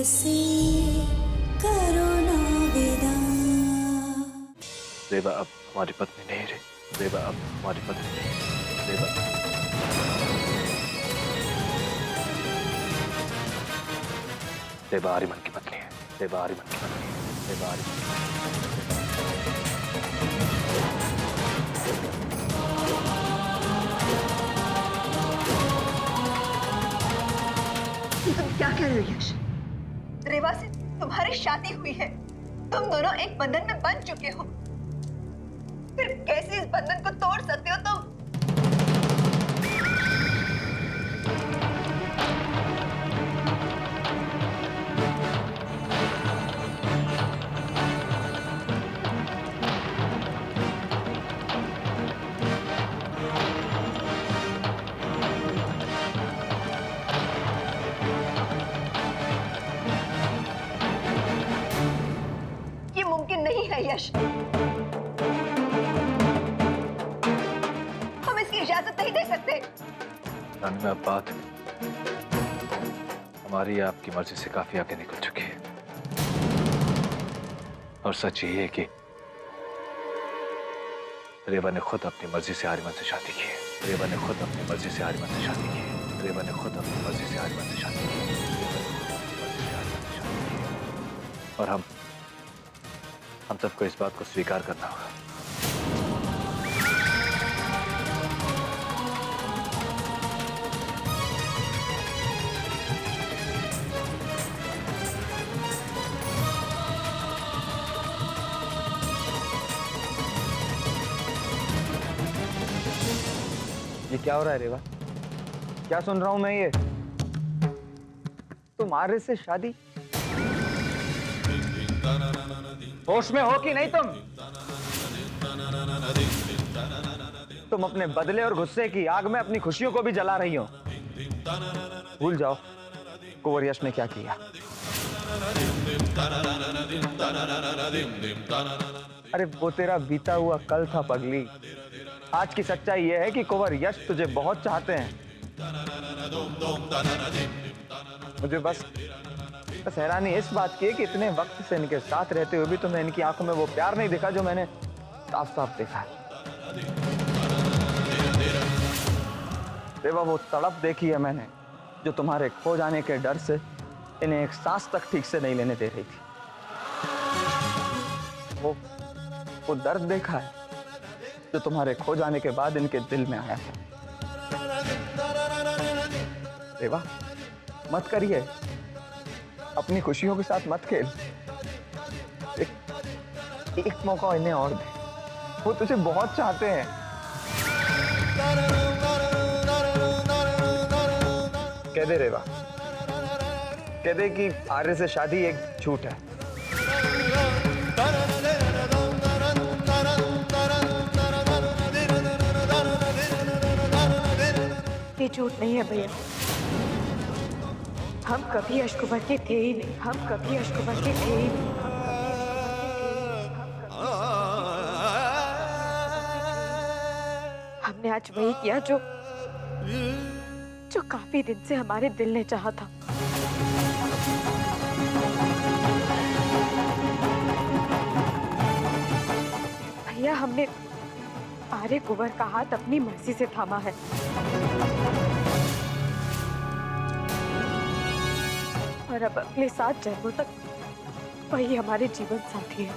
से करो ना विदा। देवा अब हमारी पत्नी नहीं रही। देवा अब हमारी पत्नी नहीं रही। देवा देवा आर्यमन की पत्नी है। देवा आर्यमन की पत्नी है। देवा आर्यमन की तुम क्या कह रहे हो यश? रेवा से तुम्हारी शादी हुई है, तुम दोनों एक बंधन में बंध चुके हो, फिर कैसे इस बंधन को तोड़ सकते हो तुम? ये मुमकिन नहीं है यश, हम इसकी इजाजत नहीं दे सकते। रानी में अब बात हमारी आपकी मर्जी से काफी आगे निकल चुकी है, और सच ये है कि रेवा ने खुद अपनी मर्जी से आर्यमन से शादी की है। रेवा ने खुद अपनी मर्जी से आर्यमन से शादी की है। रेवा ने खुद अपनी मर्जी से आर्यमन से शादी की है। और हम सबको इस बात को स्वीकार करना होगा। ये क्या हो रहा है रेवा? क्या सुन रहा हूं मैं ये? तुम आर्य से शादी? होश में हो कि नहीं तुम? तुम अपने बदले और गुस्से की आग में अपनी खुशियों को भी जला रही हो। भूल जाओ कुंवर यश ने क्या किया। अरे वो तेरा बीता हुआ कल था पगली। आज की सच्चाई यह है कि कुंवर यश तुझे बहुत चाहते हैं। मुझे बस हैरानी इस बात की है कि इतने वक्त से इनके साथ रहते हुए भी तुम्हें इनकी आंखों में वो प्यार नहीं दिखा जो मैंने साफ साफ देखा है। रेवा वो तड़प देखी है मैंने जो तुम्हारे खो जाने के डर से इन्हें एक सांस तक ठीक से नहीं लेने दे रही थी। वो दर्द देखा है जो तुम्हारे खो जाने के बाद इनके दिल में आया था। रेवा मत करिए, अपनी खुशियों के साथ मत खेल। एक मौका इन्हें और दे, वो तुझे बहुत चाहते हैं। कह दे रेवा, कह दे कि आर्य से शादी एक झूठ है। ये झूठ नहीं है भैया, हम कभी अशकुबर के थे ही नहीं। हम कभी अशकुबर के थे ही नहीं। हमने आज वही किया जो काफी दिन से हमारे दिल ने चाहा था। भैया हमने आर्य कुंवर का हाथ अपनी मर्जी से थामा है, और अब अगले 7 जन्मों तक वही हमारे जीवन साथी है।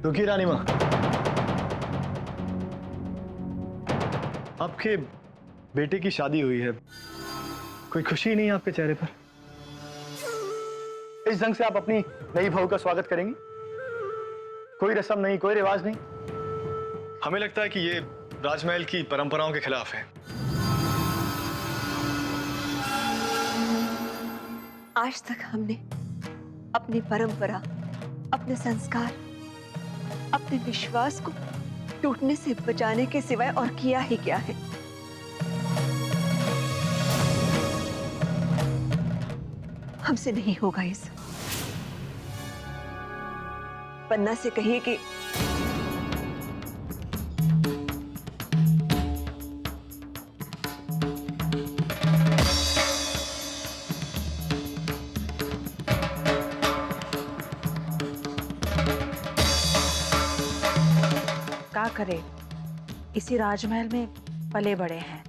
रुकिए रानी माँ, आपके बेटे की शादी हुई है, कोई खुशी नहीं है आपके चेहरे पर? इस ढंग से आप अपनी नई बहू का स्वागत करेंगी? कोई रस्म नहीं, कोई रिवाज नहीं। हमें लगता है कि ये राजमहल की परंपराओं के खिलाफ है। आज तक हमने अपनी परंपरा, अपने संस्कार, अपने विश्वास को टूटने से बचाने के सिवाय और किया ही क्या है? हमसे नहीं होगा ये सब। पन्ना से कहिए कि क्या करे, इसी राजमहल में पले बड़े हैं,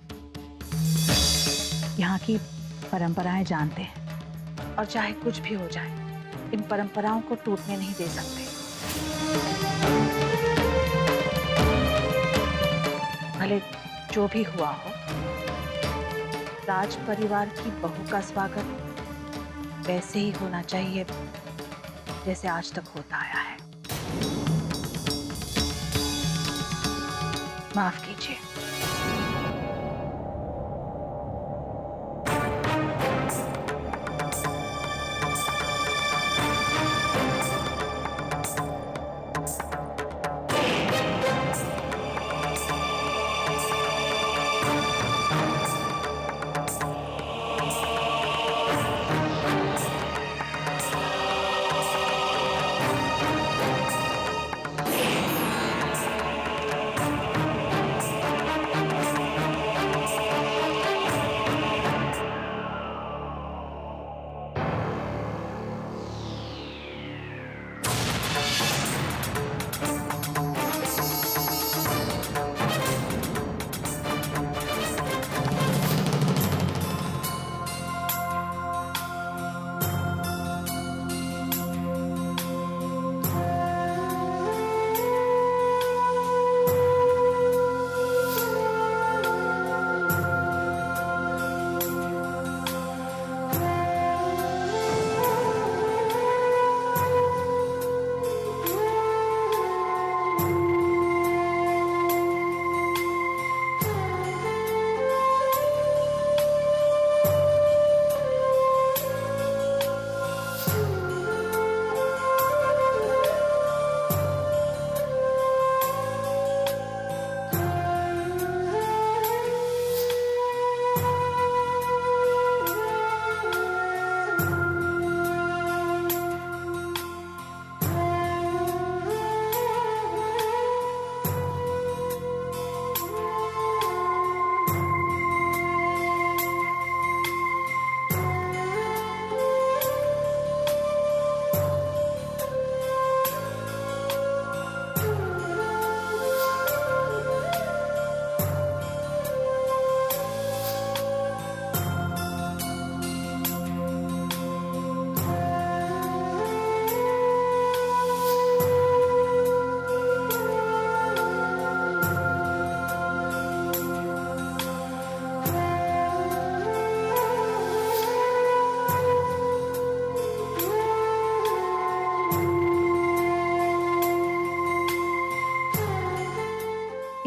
यहाँ की परंपराएं जानते हैं और चाहे कुछ भी हो जाए इन परंपराओं को टूटने नहीं दे सकते। भले जो भी हुआ हो, राज परिवार की बहू का स्वागत वैसे ही होना चाहिए जैसे आज तक होता आया है। माफ कीजिए।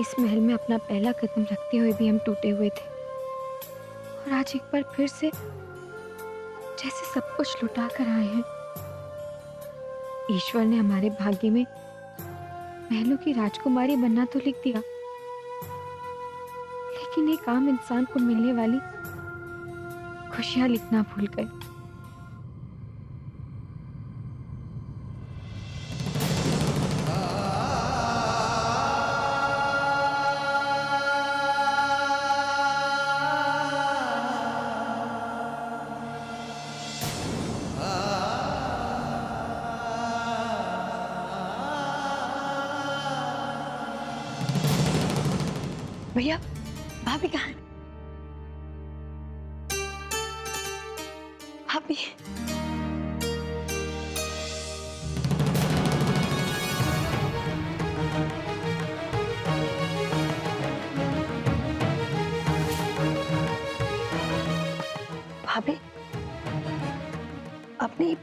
इस महल में अपना पहला कदम रखते हुए भी हम टूटे हुए थे, और आज एक बार फिर से जैसे सब कुछ लुटा कर आए हैं। ईश्वर ने हमारे भाग्य में महलों की राजकुमारी बनना तो लिख दिया, लेकिन एक आम इंसान को मिलने वाली खुशियां लिखना भूल गए। भैया, भाभी कहाँ है? भाभी, भाभी, आपने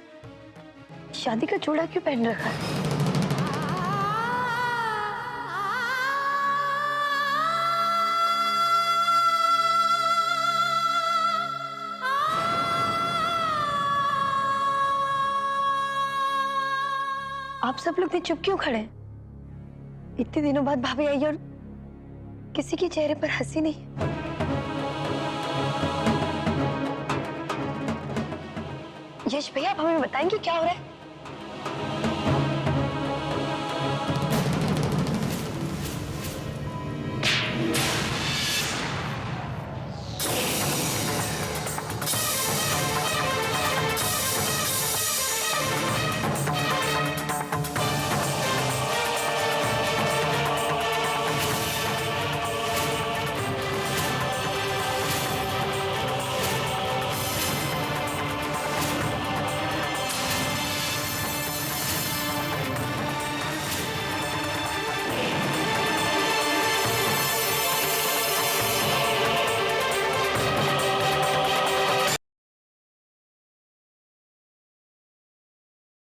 शादी का जोड़ा क्यों पहन रखा है? आप सब लोग भी चुप क्यों खड़े हैं? इतने दिनों बाद भाभी आई और किसी के चेहरे पर हंसी नहीं। यश भैया, आप हमें बताएंगे क्या हो रहा है?